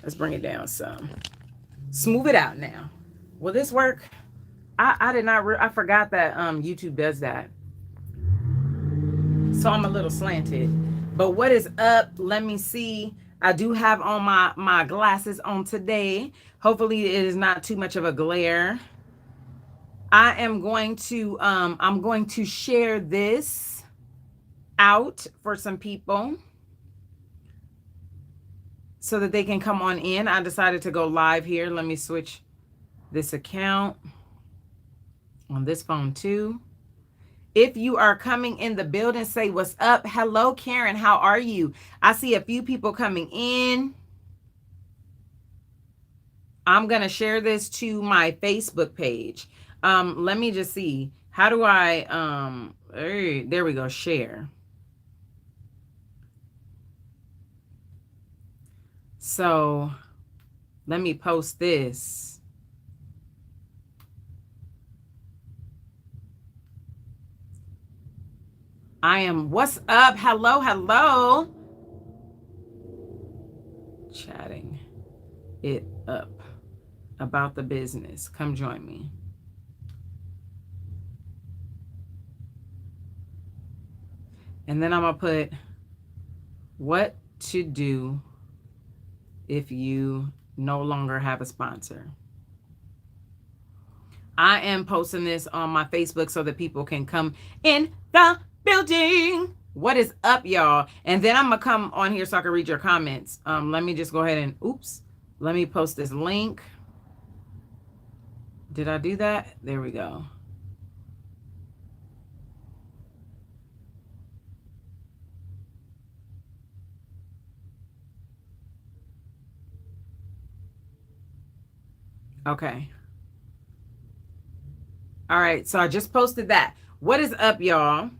Let's bring it down some. Smooth it out now. Will this work? I did not. I forgot that YouTube does that. So I'm a little slanted. But what is up? Let me see. I do have on my glasses on today. Hopefully it is not too much of a glare. I'm going to share this out for some people so that they can come on in. I decided to go live here. Let me switch this account on this phone too. If you are coming in the building, say what's up. Hello, Karen. How are you? I see a few people coming in. I'm going to share this to my Facebook page. Let me just see. How do I, there we go, share. So let me post this. What's up? Hello, hello. Chatting it up about the business. Come join me. And then I'm going to put what to do if you no longer have a sponsor. I am posting this on my Facebook so that people can come in the building. What is up, y'all? And then I'm going to come on here so I can read your comments. Let me just go ahead and, let me post this link. Did I do that? There we go. Okay. All right. So I just posted that. What is up, y'all?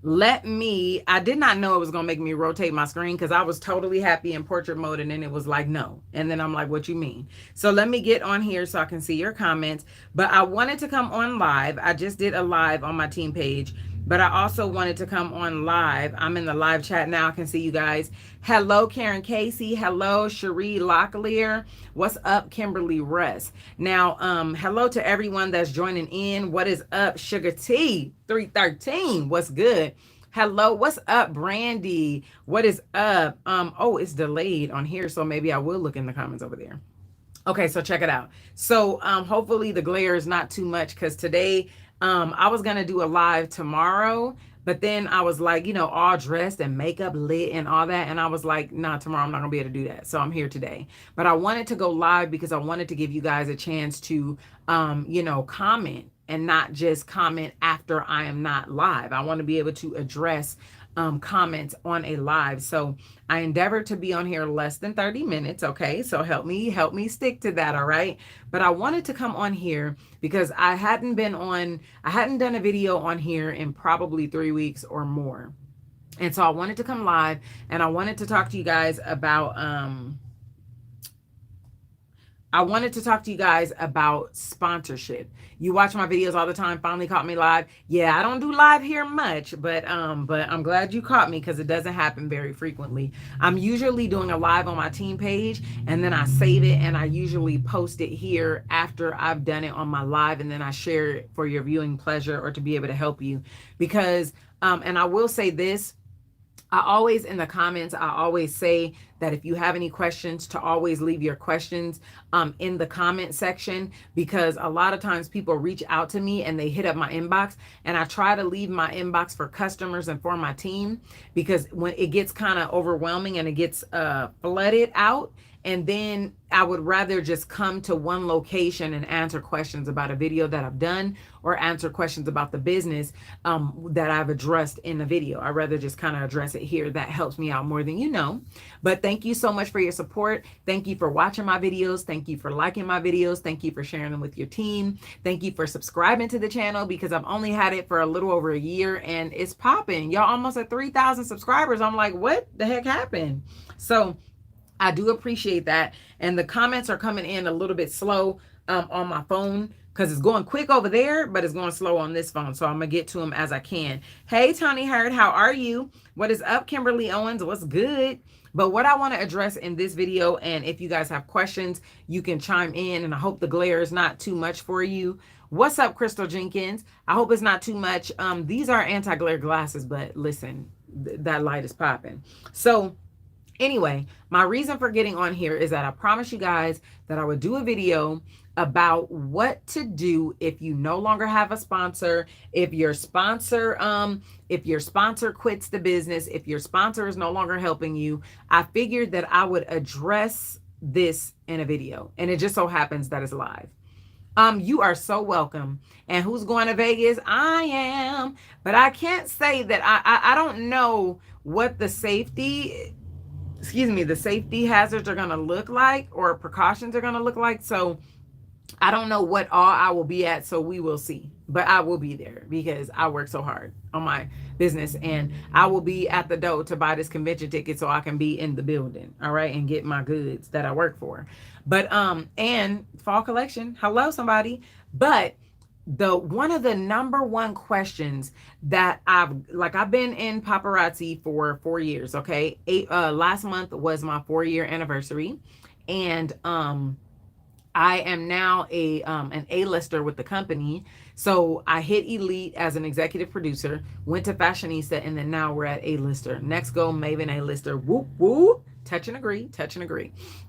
I did not know it was going to make me rotate my screen because I was totally happy in portrait mode. And then it was like, no. And then I'm like, what you mean? So let me get on here so I can see your comments. But I wanted to come on live. I just did a live on my team page. But I also wanted to come on live. I'm in the live chat now. I can see you guys. Hello, Karen Casey. Hello, Cherie Locklear. What's up, Kimberly Russ? Now, hello to everyone that's joining in. What is up, Sugar T 313? What's good? Hello, what's up, Brandy? What is up? Oh, it's delayed on here, so maybe I will look in the comments over there. Okay, so check it out. So hopefully the glare is not too much because today I was going to do a live tomorrow, but then I was like, all dressed and makeup lit and all that. And I was like, nah, tomorrow I'm not gonna be able to do that. So I'm here today, but I wanted to go live because I wanted to give you guys a chance to, comment and not just comment after I am not live. I want to be able to address comments on a live. So I endeavor to be on here less than 30 minutes. Okay. So help me stick to that. All right. But I wanted to come on here because I hadn't done a video on here in probably 3 weeks or more. And so I wanted to come live and I wanted to talk to you guys about, sponsorship. You watch my videos all the time, finally caught me live. Yeah, I don't do live here much, but I'm glad you caught me because it doesn't happen very frequently. I'm usually doing a live on my team page and then I save it and I usually post it here after I've done it on my live, and then I share it for your viewing pleasure or to be able to help you. Because and I will say this, I always in the comments, I always say that if you have any questions, to always leave your questions in the comment section, because a lot of times people reach out to me and they hit up my inbox, and I try to leave my inbox for customers and for my team, because when it gets kind of overwhelming and it gets flooded out, and then I would rather just come to one location and answer questions about a video that I've done or answer questions about the business that I've addressed in the video. I'd rather just kind of address it here. That helps me out more than you know. But thank you so much for your support. Thank you for watching my videos. Thank you for liking my videos. Thank you for sharing them with your team. Thank you for subscribing to the channel, because I've only had it for a little over a year and it's popping. Y'all almost at 3,000 subscribers. I'm like, what the heck happened? So I do appreciate that. And the comments are coming in a little bit slow on my phone. because it's going quick over there, but it's going slow on this phone. So I'm going to get to them as I can. Hey, Tony Hurd, how are you? What is up, Kimberly Owens? What's good? But what I want to address in this video, and if you guys have questions, you can chime in, and I hope the glare is not too much for you. What's up, Crystal Jenkins? I hope it's not too much. These are anti-glare glasses, but listen, that light is popping. So anyway, my reason for getting on here is that I promised you guys that I would do a video about what to do if you no longer have a sponsor, if your sponsor quits the business, if your sponsor is no longer helping you. I figured that I would address this in a video, and it just so happens that it's live. You are so welcome. And who's going to Vegas? I am, but I can't say that I don't know what the safety hazards are going to look like, or precautions are going to look like. So I don't know what all I will be at, so we will see. But I will be there because I work so hard on my business, and I will be at the door to buy this convention ticket so I can be in the building, all right, and get my goods that I work for. But and fall collection, hello somebody. But one of the number one questions that I've been in Paparazzi for 4 years, okay? Last month was my 4-year anniversary, and I am now an A-lister with the company. So I hit Elite as an executive producer, went to Fashionista, and then now we're at A-lister. Next go Maven A-lister. Whoop, whoop. Touch and agree.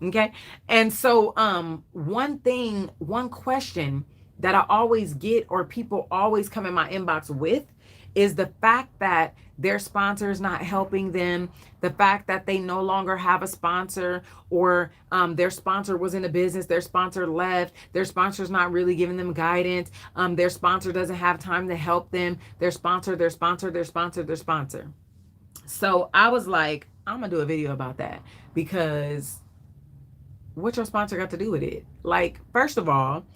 Okay. And so one question that I always get, or people always come in my inbox with, is the fact that their sponsor is not helping them, the fact that they no longer have a sponsor, or their sponsor was in a business, their sponsor left, their sponsor's not really giving them guidance, their sponsor doesn't have time to help them, their sponsor. So I was like, I'm gonna do a video about that, because what your sponsor got to do with it? Like, first of all,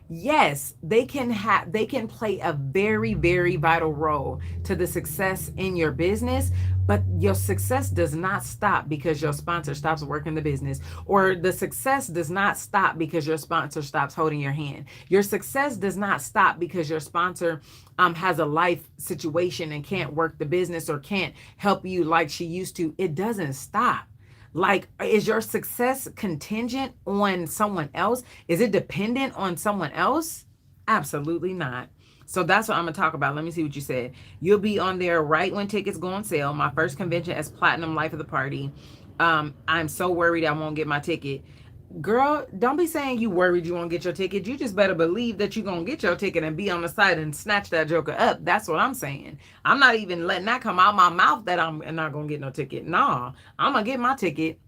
yes, they can play a very, very vital role to the success in your business, but your success does not stop because your sponsor stops working the business, or the success does not stop because your sponsor stops holding your hand. Your success does not stop because your sponsor has a life situation and can't work the business or can't help you like she used to. It doesn't stop. Like, is your success contingent on someone else? Is it dependent on someone else? Absolutely not. So that's what I'm going to talk about. Let me see what you said. You'll be on there right when tickets go on sale. My first convention as Platinum Life of the Party. I'm so worried I won't get my ticket. Girl, don't be saying you worried you won't get your ticket. You just better believe that you're going to get your ticket and be on the site and snatch that joker up. That's what I'm saying. I'm not even letting that come out my mouth that I'm not going to get no ticket. No, I'm going to get my ticket.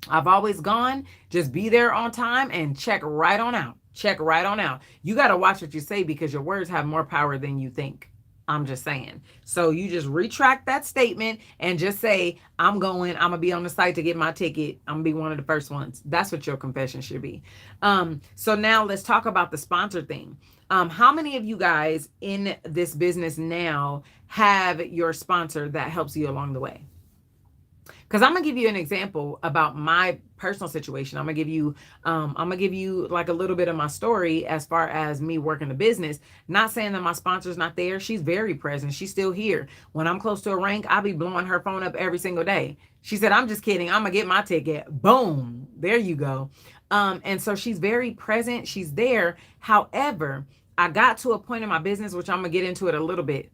I've always gone. Just be there on time and check right on out. You got to watch what you say, because your words have more power than you think. I'm just saying. So you just retract that statement and just say, I'm going to be on the site to get my ticket. I'm going to be one of the first ones. That's what your confession should be. So now let's talk about the sponsor thing. How many of you guys in this business now have your sponsor that helps you along the way? Because I'm gonna give you an example about my personal situation. I'm gonna give you like a little bit of my story as far as me working the business. Not saying that my sponsor's not there. She's very present. She's still here. When I'm close to a rank, I'll be blowing her phone up every single day. She said, I'm just kidding. I'm gonna get my ticket. Boom. There you go. And so she's very present. She's there. However, I got to a point in my business, which I'm gonna get into it a little bit.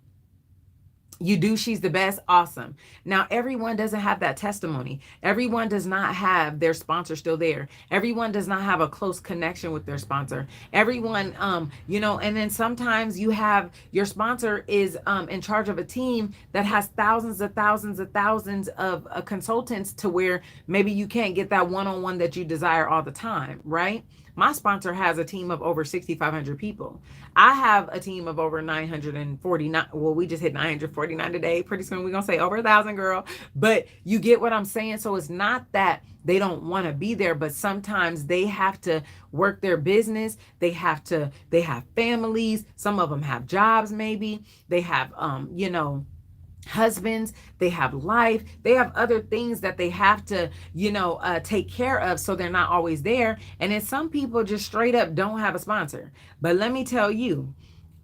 You do, she's the best. Awesome. Now, everyone doesn't have that testimony. Everyone does not have their sponsor still there. Everyone does not have a close connection with their sponsor. Everyone, and then sometimes you have your sponsor is in charge of a team that has thousands of consultants, to where maybe you can't get that one-on-one that you desire all the time, right? My sponsor has a team of over 6,500 people. I have a team of over 949. Well, we just hit 949 today. Pretty soon we're going to say over 1,000, girl. But you get what I'm saying? So it's not that they don't want to be there, but sometimes they have to work their business. They have families. Some of them have jobs, maybe. They have, husbands, they have life, they have other things that they have to, take care of, so they're not always there. And then some people just straight up don't have a sponsor. But let me tell you,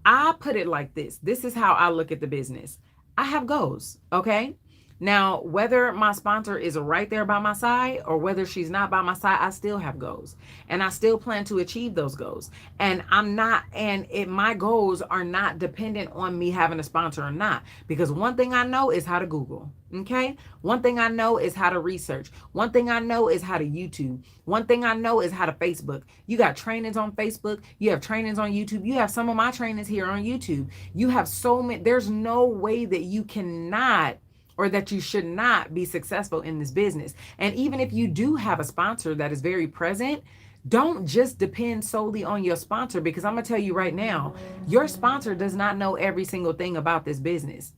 I put it like this is how I look at the business. I have goals, okay? Now, whether my sponsor is right there by my side or whether she's not by my side, I still have goals and I still plan to achieve those goals. And my goals are not dependent on me having a sponsor or not, because one thing I know is how to Google. Okay. One thing I know is how to research. One thing I know is how to YouTube. One thing I know is how to Facebook. You got trainings on Facebook. You have trainings on YouTube. You have some of my trainings here on YouTube. You have so many. There's no way that you cannot or that you should not be successful in this business. And even if you do have a sponsor that is very present, don't just depend solely on your sponsor, because I'm going to tell you right now, your sponsor does not know every single thing about this business.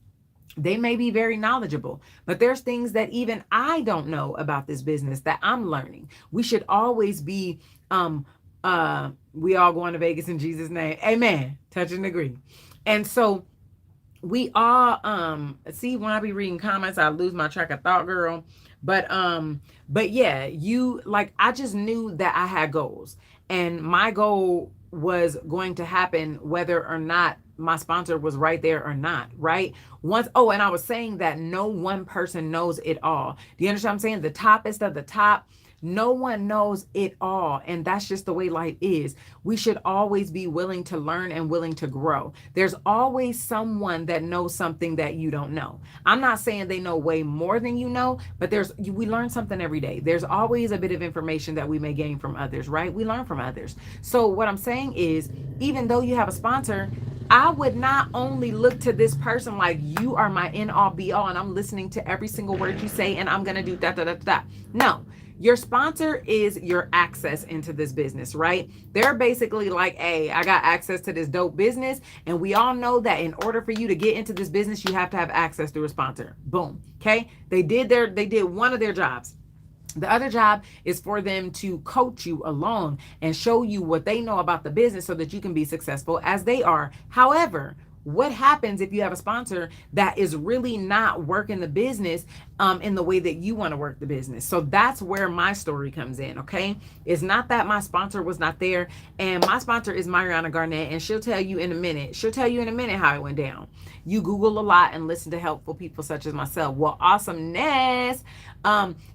They may be very knowledgeable, but there's things that even I don't know about this business that I'm learning. We should always be, we all going to Vegas in Jesus' name. Amen. Touch and agree. And so we all, see, when I be reading comments, I lose my track of thought, girl. But yeah, I just knew that I had goals, and my goal was going to happen whether or not my sponsor was right there or not, right? And I was saying that no one person knows it all. Do you understand what I'm saying? The toppest of the top, no one knows it all. And that's just the way life is. We should always be willing to learn and willing to grow. There's always someone that knows something that you don't know. I'm not saying they know way more than you know, but we learn something every day. There's always a bit of information that we may gain from others, right? We learn from others. So what I'm saying is, even though you have a sponsor, I would not only look to this person like you are my end all be all and I'm listening to every single word you say and I'm going to do da da da da. No. Your sponsor is your access into this business, right? They're basically like, hey, I got access to this dope business. And we all know that in order for you to get into this business, you have to have access through a sponsor. Boom. Okay. They did one of their jobs. The other job is for them to coach you along and show you what they know about the business so that you can be successful as they are. However, what happens if you have a sponsor that is really not working the business in the way that you want to work the business? So that's where my story comes in, okay? It's not that my sponsor was not there, and my sponsor is Mariana Garnett, and she'll tell you in a minute how it went down. You Google a lot and listen to helpful people such as myself. Well, awesomeness.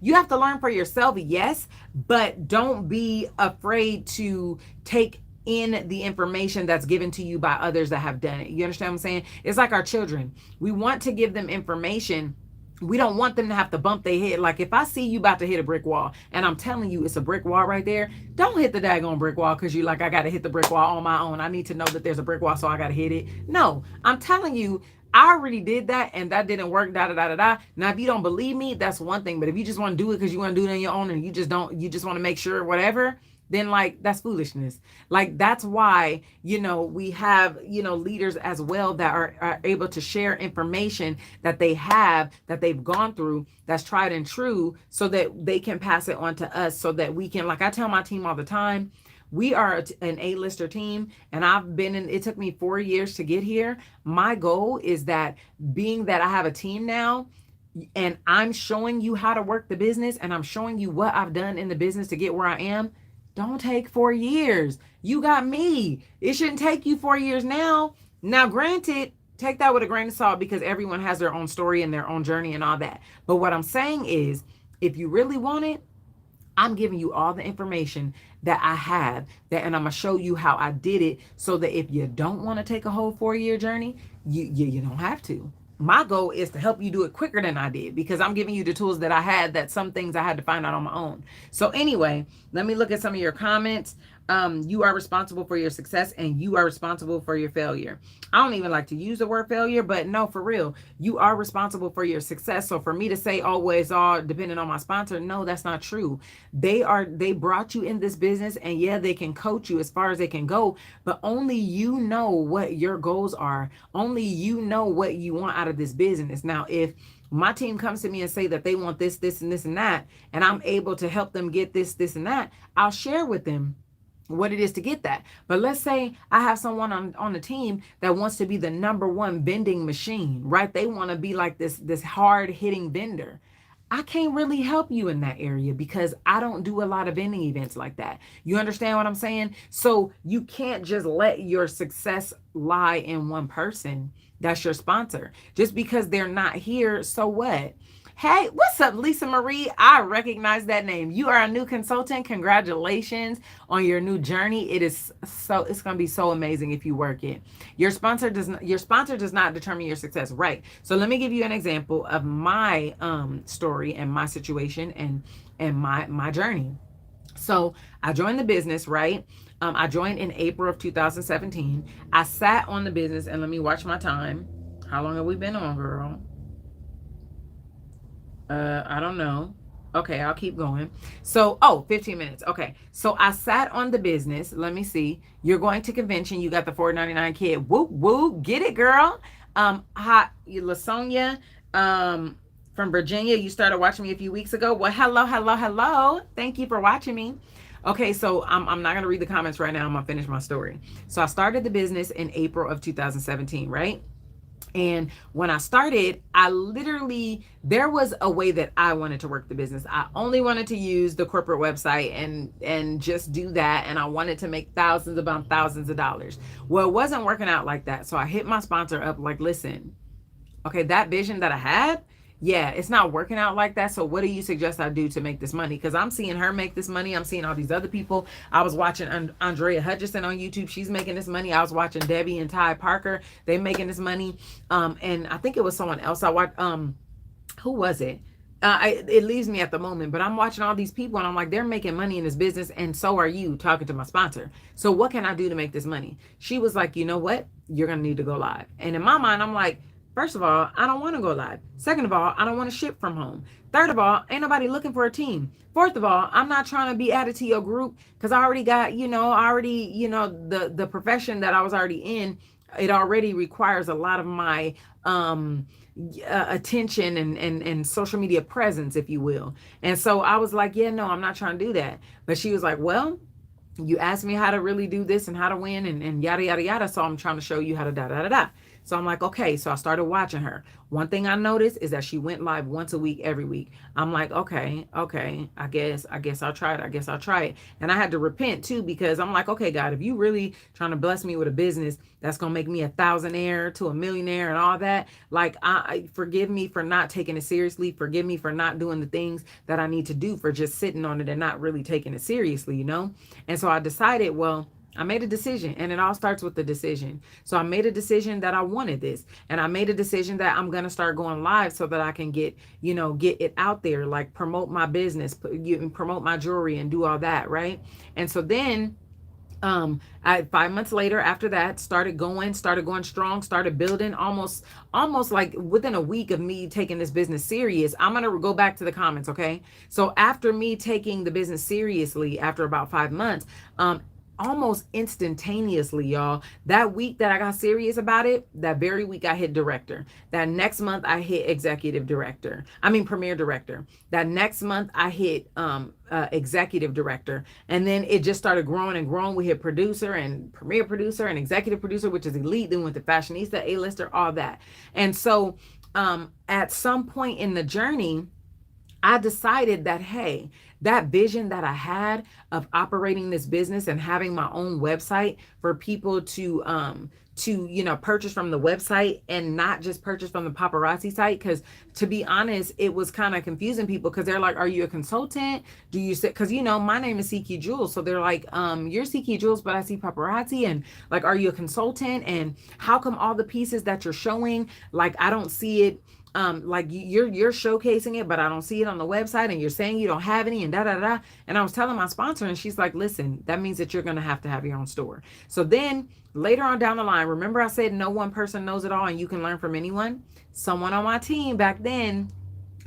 You have to learn for yourself, yes, but don't be afraid to take in the information that's given to you by others that have done it. You understand what I'm saying? It's like our children. We want to give them information. We don't want them to have to bump their head. Like if I see you about to hit a brick wall and I'm telling you it's a brick wall right there, don't hit the daggone brick wall because you like, I got to hit the brick wall on my own. I need to know that there's a brick wall, so I got to hit it. No, I'm telling you, I already did that and that didn't work, da da da da da. Now, if you don't believe me, that's one thing. But if you just want to do it because you want to do it on your own and you just want to make sure whatever, then like that's foolishness. Like that's why, we have, leaders as well that are able to share information that they've gone through, that's tried and true, so that they can pass it on to us so that we can, like I tell my team all the time, we are an A-lister team, and it took me 4 years to get here. My goal is that, being that I have a team now, and I'm showing you how to work the business, and I'm showing you what I've done in the business to get where I am. Don't take 4 years. You got me. It shouldn't take you 4 years now. Now, granted, take that with a grain of salt because everyone has their own story and their own journey and all that. But what I'm saying is, if you really want it, I'm giving you all the information that I have, and I'm going to show you how I did it so that if you don't want to take a whole 4-year journey, you don't have to. My goal is to help you do it quicker than I did, because I'm giving you the tools that I had, that some things I had to find out on my own. So anyway, let me look at some of your comments. You are responsible for your success and you are responsible for your failure. I don't even like to use the word failure, but no, for real, you are responsible for your success. So for me to say, oh, well, it's all dependent on my sponsor, no, that's not true. They brought you in this business, and yeah, they can coach you as far as they can go, but only you know what your goals are. Only you know what you want out of this business. Now, if my team comes to me and say that they want this, this, and this, and that, and I'm able to help them get this, this, and that, I'll share with them. what it is to get that. But let's say I have someone on the team that wants to be the number one vending machine, right? They want to be like this hard hitting vendor. I can't really help you in that area because I don't do a lot of vending events like that. You understand what I'm saying? So you can't just let your success lie in one person. That's your sponsor. Just because they're not here, so what? Hey, what's up, Lisa Marie? I recognize that name. You are a new consultant. Congratulations on your new journey. It's going to be so amazing if you work it. Your sponsor does not determine your success, right? So let me give you an example of my story and my situation and my journey. So I joined the business, right? I joined in April of 2017. I sat on the business, and let me watch my time. How long have we been on, girl? I don't know. Okay, I'll keep going. So, 15 minutes. Okay. So I sat on the business. Let me see. You're going to convention. You got the $4.99 kid. Whoop, whoop. Get it, girl. Hi, LaSonia, from Virginia. You started watching me a few weeks ago. Well, hello, hello, hello. Thank you for watching me. Okay, so I'm not going to read the comments right now. I'm going to finish my story. So I started the business in April of 2017, right? And when I started, there was a way that I wanted to work the business. I only wanted to use the corporate website and just do that. And I wanted to make thousands upon thousands of dollars. Well, it wasn't working out like that. So I hit my sponsor up like, listen, okay, that vision that I had, yeah, it's not working out like that. So what do you suggest I do to make this money? Because I'm seeing her make this money. I'm seeing all these other people. I was watching Andrea Hutchison on YouTube. She's making this money. I was watching Debbie and Ty Parker. They making this money. And I think it was someone else I watched. Who was it? It leaves me at the moment, but I'm watching all these people and I'm like, they're making money in this business. And so are you, talking to my sponsor. So what can I do to make this money? She was like, you know what? You're going to need to go live. And in my mind, I'm like, first of all, I don't want to go live. Second of all, I don't want to ship from home. Third of all, ain't nobody looking for a team. Fourth of all, I'm not trying to be added to your group because I already got, the profession that I was already in, it already requires a lot of my attention and social media presence, if you will. And so I was like, yeah, no, I'm not trying to do that. But she was like, well, you asked me how to really do this and how to win and yada, yada, yada. So I'm trying to show you how to da, da, da, da. So I'm like, okay. So I started watching her. One thing I noticed is that she went live once a week, every week. I'm like, okay. I guess I'll try it. And I had to repent too, because I'm like, okay, God, if you really trying to bless me with a business that's going to make me a thousandaire to a millionaire and all that, like, I forgive me for not taking it seriously. Forgive me for not doing the things that I need to do, for just sitting on it and not really taking it seriously, And so I decided, well, I made a decision, and it all starts with the decision. So I made a decision that I wanted this, and I made a decision that I'm going to start going live so that I can get it out there, like promote my business, promote my jewelry and do all that. Right. And so then, 5 months later after that, started going strong, started building almost like within a week of me taking this business serious. I'm going to go back to the comments. Okay. So after me taking the business seriously, after about 5 months, almost instantaneously, y'all, that week that I got serious about it, that very week I hit director. That next month I hit premier director. That next month I hit executive director. And then it just started growing and growing. We hit producer and premier producer and executive producer, which is elite. Then went to fashionista, A-lister, all that. And so at some point in the journey, I decided that, hey, that vision that I had of operating this business and having my own website for people to purchase from the website and not just purchase from the Paparazzi site. Because to be honest, it was kind of confusing people, because they're like, are you a consultant? Do you say, because my name is Ckey Jewels. So they're like, you're Ckey Jewels, but I see Paparazzi, and like, are you a consultant? And how come all the pieces that you're showing, like, I don't see it, like you're showcasing it, but I don't see it on the website, and you're saying you don't have any, and da da da. And I was telling my sponsor, and she's like, listen, that means that you're going to have your own store. So then later on down the line, remember I said no one person knows it all and you can learn from anyone? Someone on my team back then,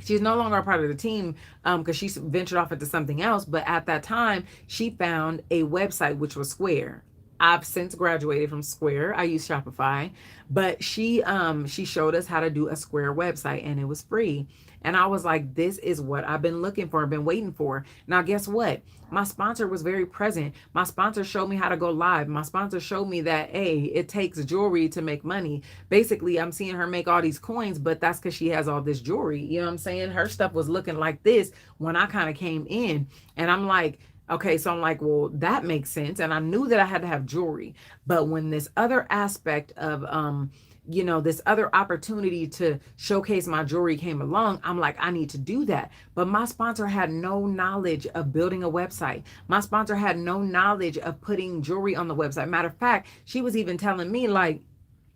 she's no longer a part of the team because she ventured off into something else. But at that time, she found a website which was Square. I've since graduated from Square. I use Shopify, but she showed us how to do a Square website, and it was free. And I was like, this is what I've been looking for, I've been waiting for. Now, guess what? My sponsor was very present. My sponsor showed me how to go live. My sponsor showed me that, hey, it takes jewelry to make money. Basically, I'm seeing her make all these coins, but that's because she has all this jewelry. You know what I'm saying? Her stuff was looking like this when I kind of came in. And I'm like, okay, so I'm like, well, that makes sense. And I knew that I had to have jewelry. But when this other aspect of, this other opportunity to showcase my jewelry came along, I'm like, I need to do that. But my sponsor had no knowledge of building a website. My sponsor had no knowledge of putting jewelry on the website. Matter of fact, she was even telling me, like,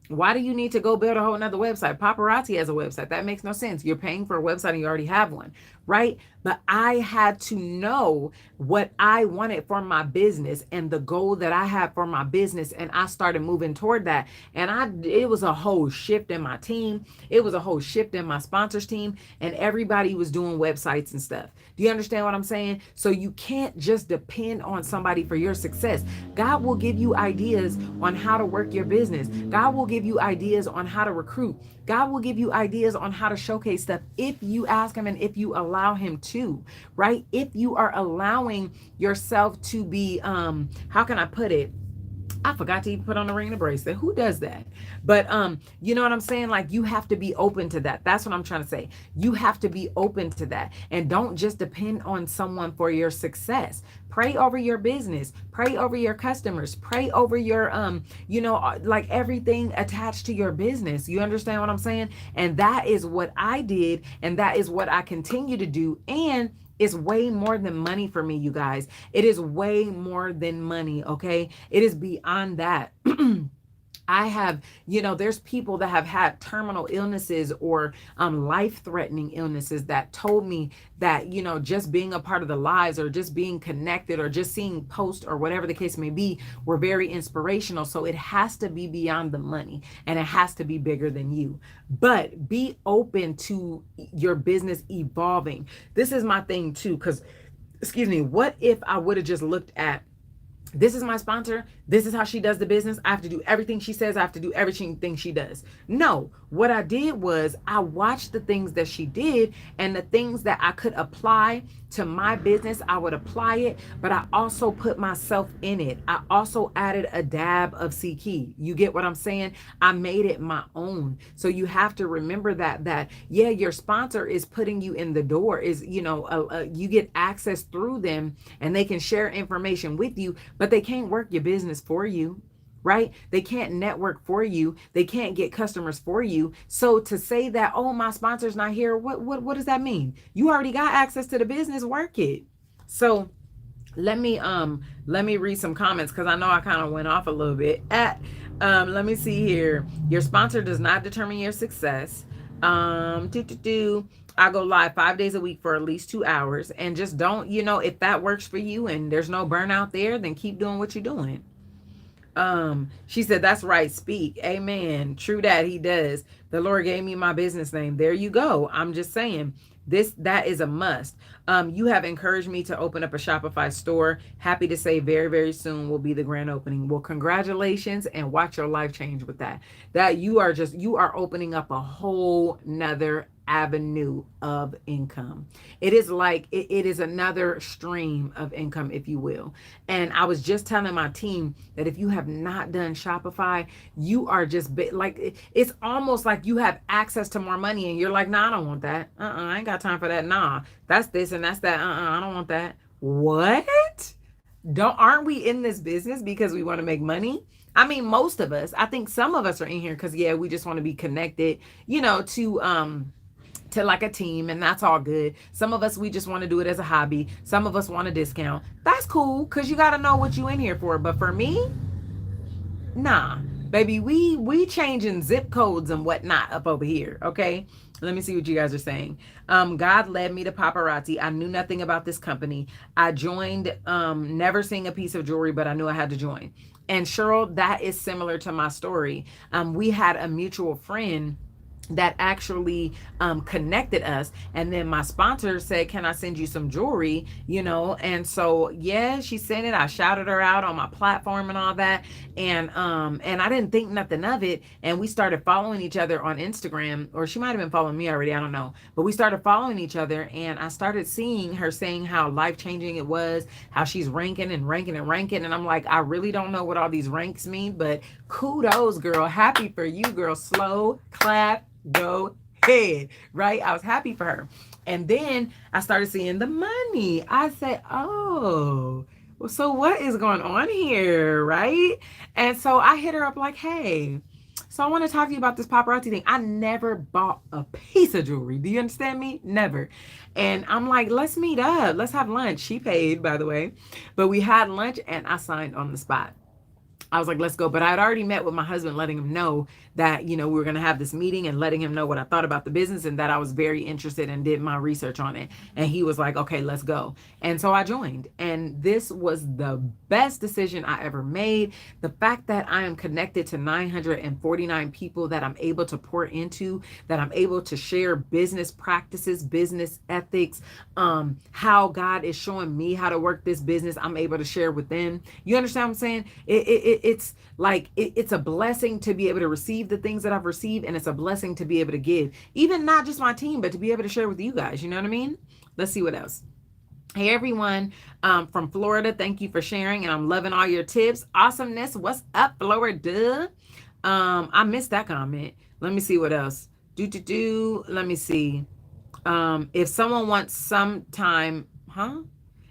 why do you need to go build a whole nother website? Paparazzi has a website. That makes no sense. You're paying for a website and you already have one, right? But I had to know what I wanted for my business and the goal that I had for my business. And I started moving toward that. And it was a whole shift in my team. It was a whole shift in my sponsors team, and everybody was doing websites and stuff. Do you understand what I'm saying? So you can't just depend on somebody for your success. God will give you ideas on how to work your business. God will give you ideas on how to recruit. God will give you ideas on how to showcase stuff if you ask him and if you allow him to, right? If you are allowing yourself to be, how can I put it? I forgot to even put on the ring and the bracelet. Who does that? But you know what I'm saying? Like, you have to be open to that. That's what I'm trying to say. You have to be open to that. And don't just depend on someone for your success. Pray over your business. Pray over your customers. Pray over your like everything attached to your business. You understand what I'm saying? And that is what I did, and that is what I continue to do. And it's way more than money for me, you guys. It is way more than money, okay? It is beyond that. I have, there's people that have had terminal illnesses or life-threatening illnesses that told me that, just being a part of the lives or just being connected or just seeing posts or whatever the case may be were very inspirational. So it has to be beyond the money, and it has to be bigger than you. But be open to your business evolving. This is my thing too, because, what if I would have just looked at, this is my sponsor, this is how she does the business, I have to do everything she says, I have to do everything she does. No, what I did was I watched the things that she did, and the things that I could apply to my business, I would apply it, but I also put myself in it. I also added a dab of Ckey. You get what I'm saying? I made it my own. So you have to remember that yeah, your sponsor is putting you in the door, is, you get access through them, and they can share information with you, but they can't work your business for you. Right? They can't network for you. They can't get customers for you. So to say that, oh, my sponsor's not here, what does that mean? You already got access to the business, work it. So let me read some comments, because I know I kind of went off a little bit. Let me see here. Your sponsor does not determine your success. I go live 5 days a week for at least 2 hours, and just don't, if that works for you and there's no burnout there, then keep doing what you're doing. She said, that's right. Speak. Amen. True that, he does. The Lord gave me my business name. There you go. I'm just saying, that is a must. You have encouraged me to open up a Shopify store. Happy to say very, very soon will be the grand opening. Well, congratulations, and watch your life change with that. That you are opening up a whole nother avenue of income. It is like, it is another stream of income, if you will. And I was just telling my team that if you have not done Shopify, you are just like, it's almost like you have access to more money, and you're like, nah, I don't want that. I ain't got time for that. Nah, that's this and that's that. I don't want that. What? Aren't we in this business because we want to make money? I mean, most of us. I think some of us are in here because, yeah, we just want to be connected, to like a team, and that's all good. Some of us, we just want to do it as a hobby. Some of us want a discount. That's cool, because you got to know what you in here for. But for me, nah, baby, we changing zip codes and whatnot up over here. Okay, let me see what you guys are saying. God led me to Paparazzi. I knew nothing about this company. I joined, never seeing a piece of jewelry, but I knew I had to join. And Cheryl, that is similar to my story. We had a mutual friend that actually connected us. And then my sponsor said, can I send you some jewelry, and so yeah, she sent it. I shouted her out on my platform and all that, and I didn't think nothing of it, and we started following each other on Instagram, or she might have been following me already, I don't know, but we started following each other, and I started seeing her saying how life-changing it was, how she's ranking and ranking and ranking, and I'm like, I really don't know what all these ranks mean, but kudos, girl. Happy for you, girl. Slow clap, go ahead, right? I was happy for her. And then I started seeing the money. I said, oh, well, so what is going on here, right? And so I hit her up like, hey, so I want to talk to you about this paparazzi thing. I never bought a piece of jewelry. Do you understand me? Never. And I'm like, let's meet up. Let's have lunch. She paid, by the way. But we had lunch and I signed on the spot. I was like, let's go. But I had already met with my husband, letting him know that, we were going to have this meeting, and letting him know what I thought about the business and that I was very interested and did my research on it. And he was like, okay, let's go. And so I joined. And this was the best decision I ever made. The fact that I am connected to 949 people that I'm able to pour into, that I'm able to share business practices, business ethics, how God is showing me how to work this business, I'm able to share with them. You understand what I'm saying? It's like it's a blessing to be able to receive the things that I've received, and it's a blessing to be able to give, even not just my team, but to be able to share with you guys. You know what I mean? Let's see what else. Hey everyone, from Florida, thank you for sharing, and I'm loving all your tips. Awesomeness. What's up, Florida? I missed that comment. Let me see what else. Let me see. If someone wants some time,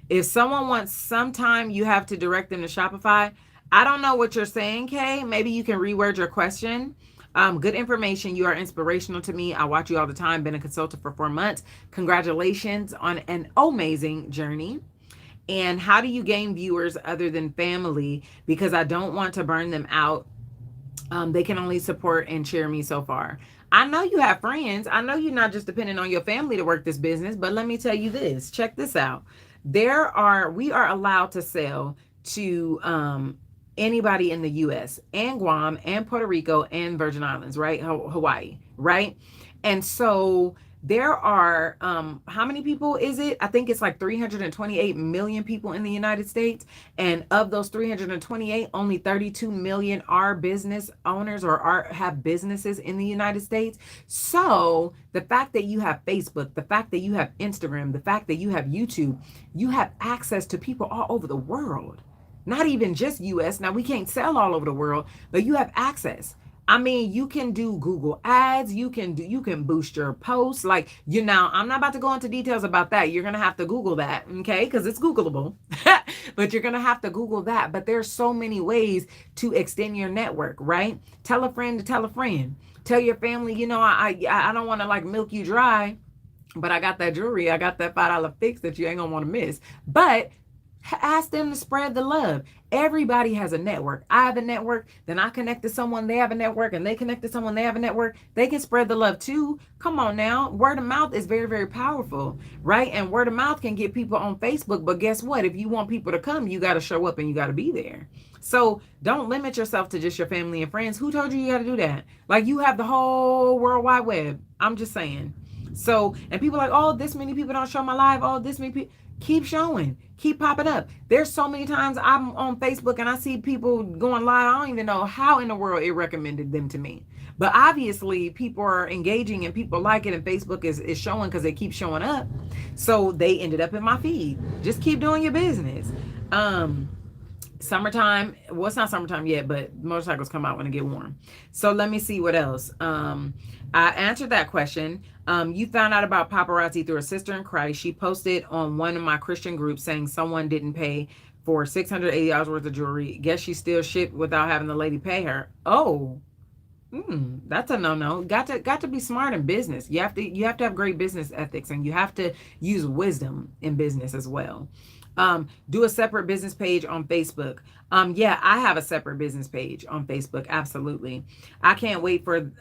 If someone wants some time, you have to direct them to Shopify. I don't know what you're saying, Kay. Maybe you can reword your question. Good information. You are inspirational to me. I watch you all the time. Been a consultant for 4 months. Congratulations on an amazing journey. And how do you gain viewers other than family? Because I don't want to burn them out. They can only support and cheer me so far. I know you have friends. I know you're not just depending on your family to work this business, but let me tell you this. Check this out. We are allowed to sell to anybody in the US and Guam and Puerto Rico and Virgin Islands, right? Hawaii, right? And so there are, how many people is it? I think it's like 328 million people in the United States. And of those 328, only 32 million are business owners or have businesses in the United States. So the fact that you have Facebook, the fact that you have Instagram, the fact that you have YouTube, you have access to people all over the world. Not even just US. Now, we can't sell all over the world, but you have access. I mean, you can do Google ads. You can boost your posts. Like, I'm not about to go into details about that. You're going to have to Google that. Okay. Cause it's Googleable, but you're going to have to Google that. But there's so many ways to extend your network, right? Tell a friend to tell a friend, tell your family, I don't want to like milk you dry, but I got that jewelry. I got that $5 fix that you ain't gonna want to miss, but ask them to spread the love. Everybody has a network. I have a network, then I connect to someone, they have a network, and they connect to someone, they have a network. They can spread the love too. Come on now. Word of mouth is very, very powerful, right? And word of mouth can get people on Facebook, but guess what? If you want people to come, you got to show up and you got to be there. So don't limit yourself to just your family and friends. Who told you got to do that? Like, you have the whole World Wide Web. I'm just saying. So, and people are like, oh, this many people don't show my live. Oh, this many people. Keep showing, keep popping up. There's so many times I'm on Facebook and I see people going live. I don't even know how in the world it recommended them to me. But obviously people are engaging and people like it, and Facebook is showing because they keep showing up. So they ended up in my feed. Just keep doing your business. Summertime. Well, it's not summertime yet, but motorcycles come out when it get warm. So let me see what else. I answered that question. You found out about paparazzi through a sister in Christ. She posted on one of my Christian groups saying someone didn't pay for $680 worth of jewelry. Guess she still shipped without having the lady pay her. Oh, that's a no-no. Got to be smart in business. You have to have great business ethics, and you have to use wisdom in business as well. Do a separate business page on Facebook. Yeah, I have a separate business page on Facebook. Absolutely. I can't wait for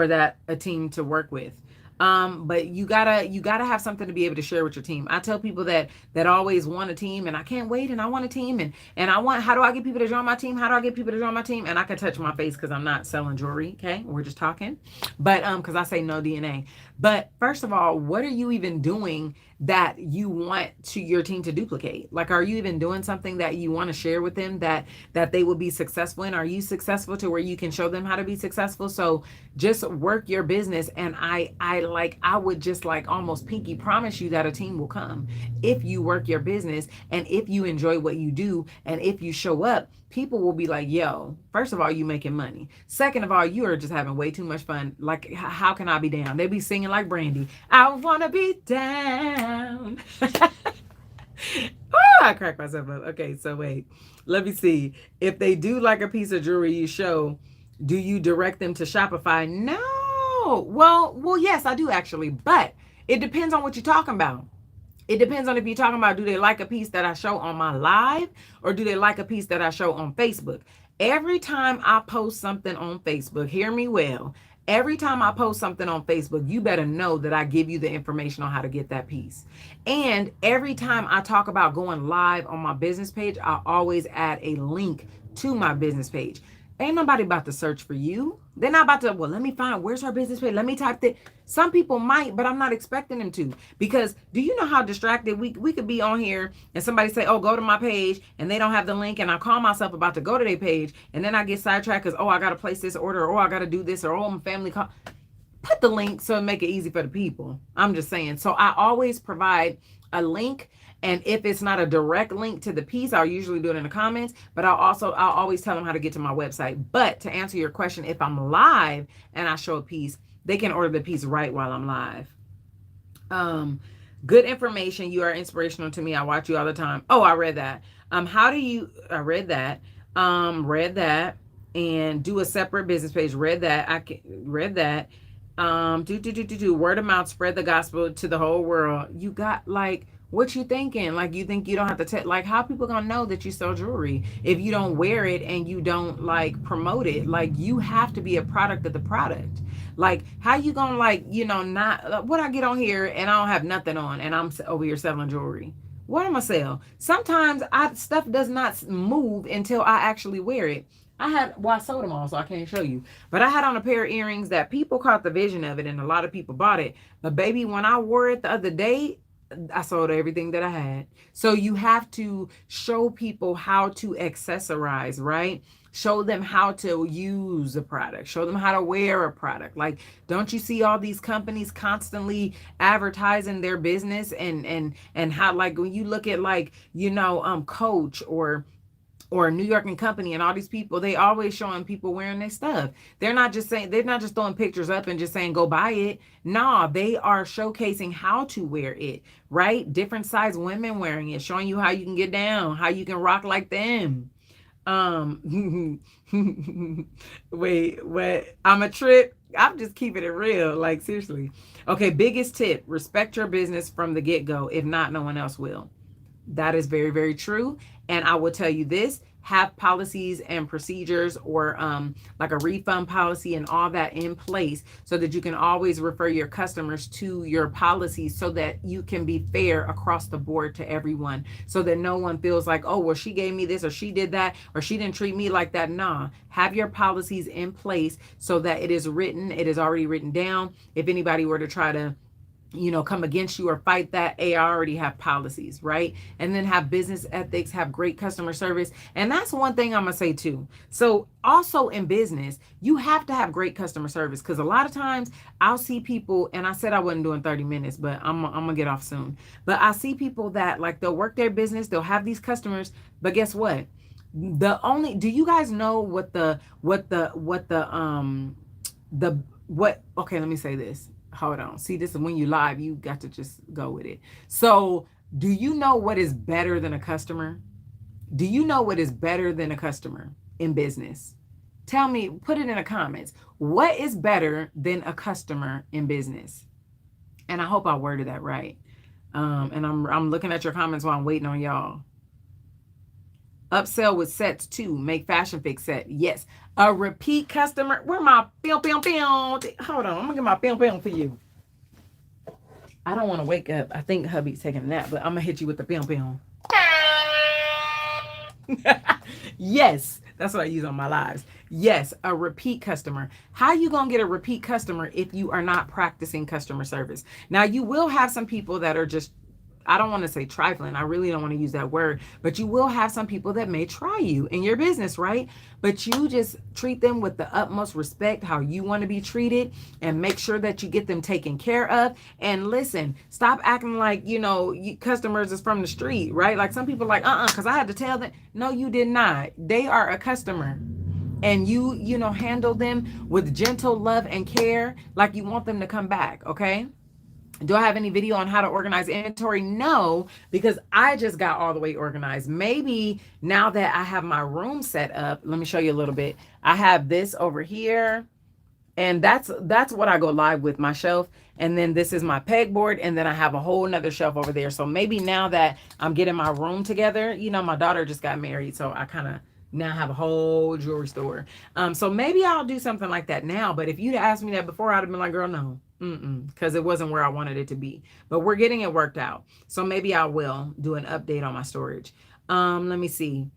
that a team to work with. But you gotta have something to be able to share with your team. I tell people that always want a team, and I can't wait, and I want a team, and I want, how do I get people to join my team? How do I get people to join my team? And I can touch my face because I'm not selling jewelry. Okay, we're just talking. But because I say no DNA. But first of all, what are you even doing that you want to your team to duplicate? Like, are you even doing something that you want to share with them that they will be successful in? Are you successful to where you can show them how to be successful? So just work your business, and I would just like almost pinky promise you that a team will come if you work your business, and if you enjoy what you do, and if you show up. People will be like, yo, first of all, you making money. Second of all, you are just having way too much fun. Like, how can I be down? They be singing like Brandy, I want to be down. I crack myself up. Okay, so wait, let me see. If they do like a piece of jewelry you show, do you direct them to Shopify? No. Well, yes, I do actually, but it depends on what you're talking about. It depends on if you're talking about, do they like a piece that I show on my live, or do they like a piece that I show on Facebook? Every time I post something on Facebook, hear me well, every time I post something on Facebook, you better know that I give you the information on how to get that piece. And every time I talk about going live on my business page, I always add a link to my business page. Ain't nobody about to search for you. They're not about to, well, let me find, where's her business page? Let me type that. Some people might, but I'm not expecting them to. Because do you know how distracted we could be on here, and somebody say, oh, go to my page, and they don't have the link, and I call myself about to go to their page, and then I get sidetracked because, oh, I got to place this order, or oh, I got to do this, or oh, I'm family call. Put the link so it make it easy for the people. I'm just saying. So I always provide a link. And if it's not a direct link to the piece, I'll usually do it in the comments, but I'll always tell them how to get to my website. But to answer your question, if I'm live and I show a piece, they can order the piece right while I'm live. Good information. You are inspirational to me. I watch you all the time. Oh, I read that. I read that. Read that, and do a separate business page. Read that. Read that. Word of mouth, spread the gospel to the whole world. You got, like, what you thinking? Like, you think you don't have to tell, like, how people gonna know that you sell jewelry if you don't wear it and you don't like promote it? Like, you have to be a product of the product. Like, how you gonna, like, not what I get on here and I don't have nothing on and I'm over here selling jewelry? What am I sell? Sometimes stuff does not move until I actually wear it. I sold them all, so I can't show you. But I had on a pair of earrings that people caught the vision of it, and a lot of people bought it. But baby, when I wore it the other day, I sold everything that I had. So you have to show people how to accessorize, right? Show them how to use a product. Show them how to wear a product. Like, don't you see all these companies constantly advertising their business and how, like, when you look at, like, Coach or New York and Company and all these people, they always showing people wearing their stuff. They're not just throwing pictures up and just saying, go buy it. Nah, they are showcasing how to wear it, right? Different size women wearing it, showing you how you can get down, how you can rock like them. Wait, what? I'm a trip. I'm just keeping it real. Like, seriously. Okay. Biggest tip, respect your business from the get-go. If not, no one else will. That is very, very true. And I will tell you this, have policies and procedures, or like a refund policy and all that in place, so that you can always refer your customers to your policies, so that you can be fair across the board to everyone, so that no one feels like, oh, well, she gave me this, or she did that, or she didn't treat me like that. Nah, have your policies in place so that it is already written down. If anybody were to try to come against you or fight that, I already have policies, right? And then have business ethics, have great customer service. And that's one thing I'm going to say too. So also in business, you have to have great customer service, because a lot of times I'll see people, and I said I wasn't doing 30 minutes, but I'm going to get off soon. But I see people that, like, they'll work their business, they'll have these customers, but guess what? Do you guys know okay, let me say this. Hold on. See, this is when you live, you got to just go with it. So do you know what is better than a customer? Do you know what is better than a customer in business? Tell me, put it in the comments. What is better than a customer in business? And I hope I worded that right. And I'm looking at your comments while I'm waiting on y'all. Upsell with sets too. Make fashion fix set. Yes. A repeat customer. Where my film? Hold on. I'm going to get my film for you. I don't want to wake up. I think hubby's taking a nap, but I'm gonna hit you with the film film. Yes, that's what I use on my lives. Yes, a repeat customer. How you gonna get a repeat customer if you are not practicing customer service? Now you will have some people that are just, I don't want to say trifling. I really don't want to use that word, but you will have some people that may try you in your business, right? But you just treat them with the utmost respect, how you want to be treated, and make sure that you get them taken care of. And listen, stop acting like, customers is from the street, right? Like some people are like, because I had to tell them. No, you did not. They are a customer. And you handle them with gentle love and care, like you want them to come back, okay? Do I have any video on how to organize inventory? No, because I just got all the way organized. Maybe now that I have my room set up, let me show you a little bit. I have this over here, and that's what I go live with, my shelf. And then this is my pegboard, and then I have a whole nother shelf over there. So maybe now that I'm getting my room together, my daughter just got married, so I kind of now have a whole jewelry store. So maybe I'll do something like that now. But if you'd asked me that before, I'd have been like, girl, no. Because it wasn't where I wanted it to be. But we're getting it worked out. So maybe I will do an update on my storage. Let me see.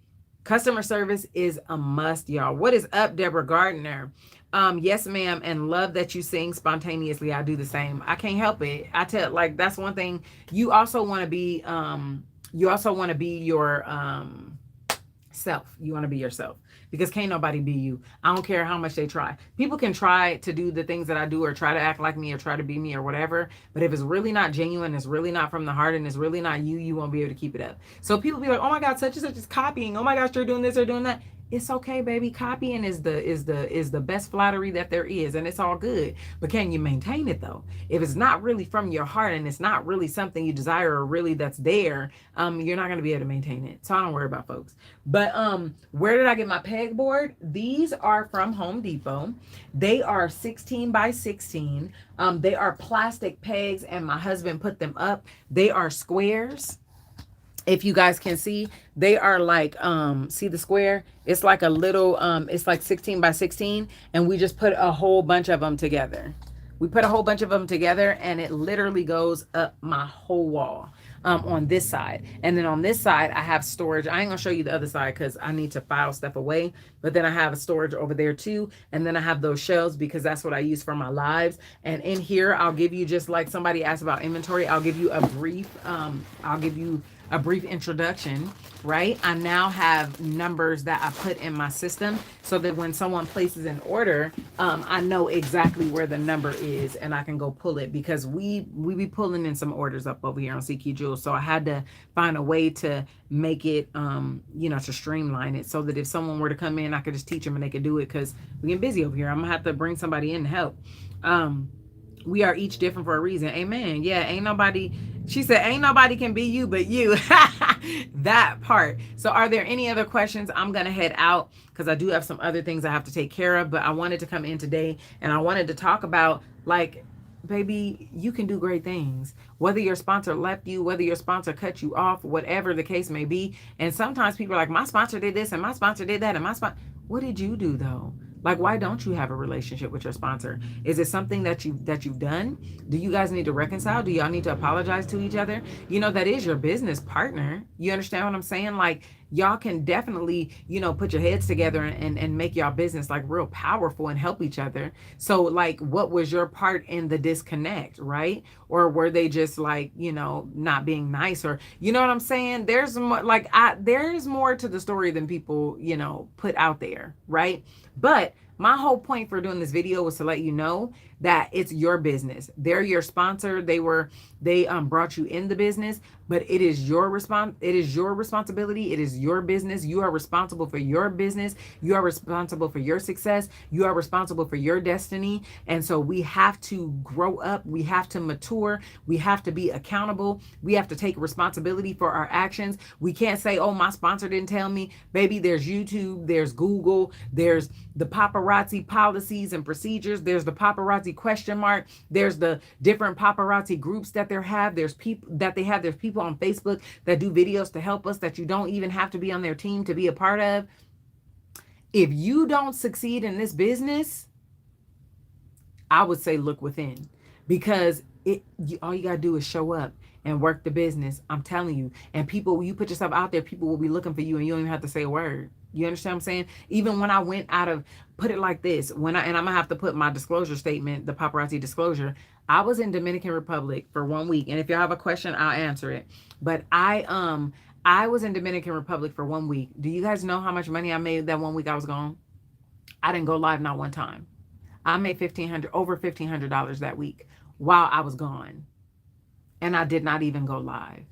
Customer service is a must, y'all. What is up, Deborah Gardner? Yes, ma'am, and love that you sing spontaneously. I do the same. I can't help it. I tell, like, that's one thing. You also want to be your self. You want to be yourself, because can't nobody be you. I don't care how much they try. People can try to do the things that I do, or try to act like me, or try to be me, or whatever. But if it's really not genuine, it's really not from the heart, and it's really not you, you won't be able to keep it up. So people be like, oh my God, such and such is copying. Oh my gosh, they're doing this, they're doing that. It's okay, baby. Copying is the best flattery that there is, and it's all good. But can you maintain it though? If it's not really from your heart, and it's not really something you desire, or really that's there, you're not gonna be able to maintain it. So I don't worry about folks. But where did I get my pegboard? These are from Home Depot. They are 16 by 16. They are plastic pegs, and my husband put them up. They are squares. If you guys can see, they are like, see the square? It's like a little, it's like 16 by 16. And we just put a whole bunch of them together. We put a whole bunch of them together, and it literally goes up my whole wall on this side. And then on this side, I have storage. I ain't gonna show you the other side because I need to file stuff away. But then I have a storage over there too. And then I have those shelves because that's what I use for my lives. And in here, I'll give you, just like somebody asked about inventory, I'll give you a brief introduction, right? I now have numbers that I put in my system so that when someone places an order, I know exactly where the number is, and I can go pull it, because we be pulling in some orders up over here on Ckey Jewels. So I had to find a way to make it, to streamline it so that if someone were to come in, I could just teach them and they could do it, because we get busy over here. I'm gonna have to bring somebody in to help. We are each different for a reason. Amen. Yeah, she said, ain't nobody can be you but you. That part. So are there any other questions? I'm going to head out because I do have some other things I have to take care of. But I wanted to come in today, and I wanted to talk about, like, baby, you can do great things. Whether your sponsor left you, whether your sponsor cut you off, whatever the case may be. And sometimes people are like, my sponsor did this and my sponsor did that. And what did you do though? Like, why don't you have a relationship with your sponsor? Is it something that you've done? Do you guys need to reconcile? Do y'all need to apologize to each other? That is your business partner. You understand what I'm saying? Like, y'all can definitely, put your heads together and make y'all business like real powerful and help each other. So like, what was your part in the disconnect, right? Or were they just like, not being nice, or, you know what I'm saying? There's more, there's more to the story than people, put out there, right? But my whole point for doing this video was to let you know that it's your business. They're your sponsor. They brought you in the business, but it is your responsibility. It is your business. You are responsible for your business. You are responsible for your success. You are responsible for your destiny. And so we have to grow up. We have to mature. We have to be accountable. We have to take responsibility for our actions. We can't say, oh, my sponsor didn't tell me. Baby, there's YouTube, there's Google, there's the paparazzi policies and procedures. There's the paparazzi question mark. There's the different paparazzi groups that they have. There's people on Facebook that do videos to help us that you don't even have to be on their team to be a part of. If you don't succeed in this business, I would say look within, because All you gotta do is show up and work the business. I'm telling you. And people, you put yourself out there, people will be looking for you, and you don't even have to say a word. You understand what I'm saying? Even when I went out of, put it like this, and I'm gonna have to put my disclosure statement, the paparazzi disclosure. I was in Dominican Republic for 1 week, and if y'all have a question, I'll answer it. But I was in Dominican Republic for 1 week. Do you guys know how much money I made that 1 week I was gone? I didn't go live not one time. I made over $1,500 that week while I was gone, and I did not even go live.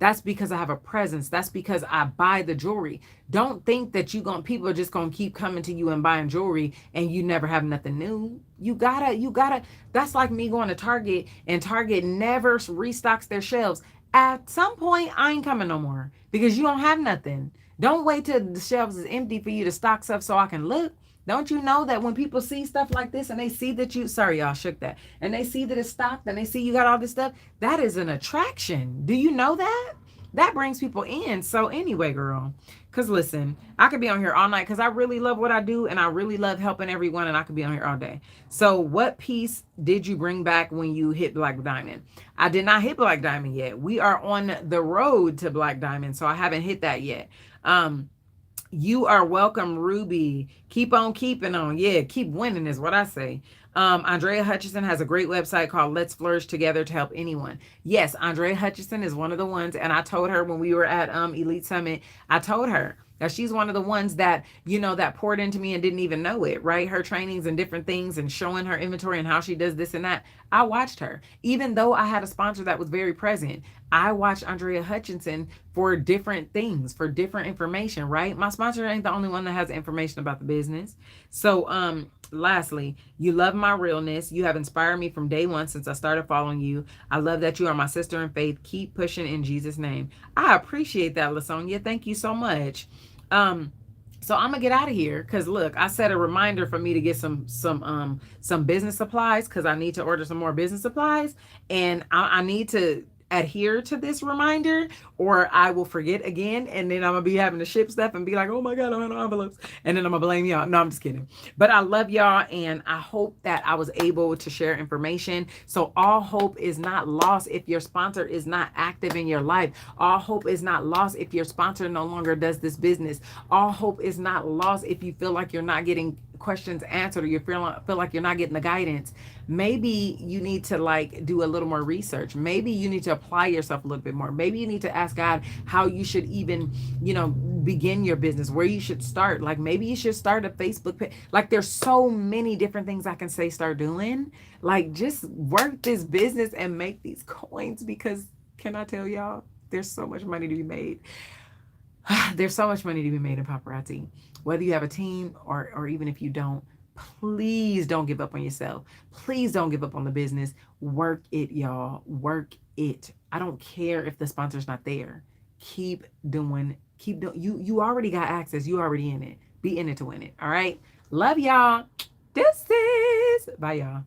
That's because I have a presence. That's because I buy the jewelry. Don't think that people are just gonna keep coming to you and buying jewelry and you never have nothing new. You gotta. That's like me going to Target and Target never restocks their shelves. At some point, I ain't coming no more because you don't have nothing. Don't wait till the shelves is empty for you to stock stuff so I can look. Don't you know that when people see stuff like this and they see that sorry, y'all shook that, and they see that it's stocked and they see you got all this stuff, that is an attraction. Do you know that? That brings people in. So anyway, girl, because listen, I could be on here all night because I really love what I do and I really love helping everyone, and I could be on here all day. So what piece did you bring back when you hit Black Diamond? I did not hit Black Diamond yet. We are on the road to Black Diamond, so I haven't hit that yet. You are welcome, Ruby. Keep on keeping on. Yeah, keep winning is what I say. Andrea Hutchison has a great website called Let's Flourish Together to help anyone. Yes, Andrea Hutchison is one of the ones, and I told her when we were at Elite Summit, I told her that she's one of the ones that, that poured into me and didn't even know it, right? Her trainings and different things and showing her inventory and how she does this and that. I watched her. Even though I had a sponsor that was very present, I watched Andrea Hutchinson for different things, for different information, right? My sponsor ain't the only one that has information about the business. So, lastly, you love my realness. You have inspired me from day one since I started following you. I love that you are my sister in faith. Keep pushing in Jesus' name. I appreciate that, LaSonia. Thank you so much. So I'm gonna get out of here because look, I set a reminder for me to get some business supplies because I need to order some more business supplies, and I need to adhere to this reminder or I will forget again, and then I'm gonna be having to ship stuff and be like, oh my god, I don't have no envelopes, and then I'm gonna blame y'all. No, I'm just kidding. But I love y'all, and I hope that I was able to share information. So all hope is not lost if your sponsor is not active in your life. All hope is not lost if your sponsor no longer does this business. All hope is not lost if you feel like you're not getting questions answered or you feel like you're not getting the guidance. Maybe you need to do a little more research. Maybe you need to apply yourself a little bit more. Maybe you need to ask God how you should even, begin your business, where you should start. Like maybe you should start a Facebook page. Like there's so many different things I can say start doing. Like just work this business and make these coins, because can I tell y'all, there's so much money to be made. There's so much money to be made in paparazzi. Whether you have a team or even if you don't, please don't give up on yourself. Please don't give up on the business. Work it, y'all. Work it. I don't care if the sponsor's not there. Keep doing. You already got access. You already in it. Be in it to win it. All right. Love y'all. This is. Bye, y'all.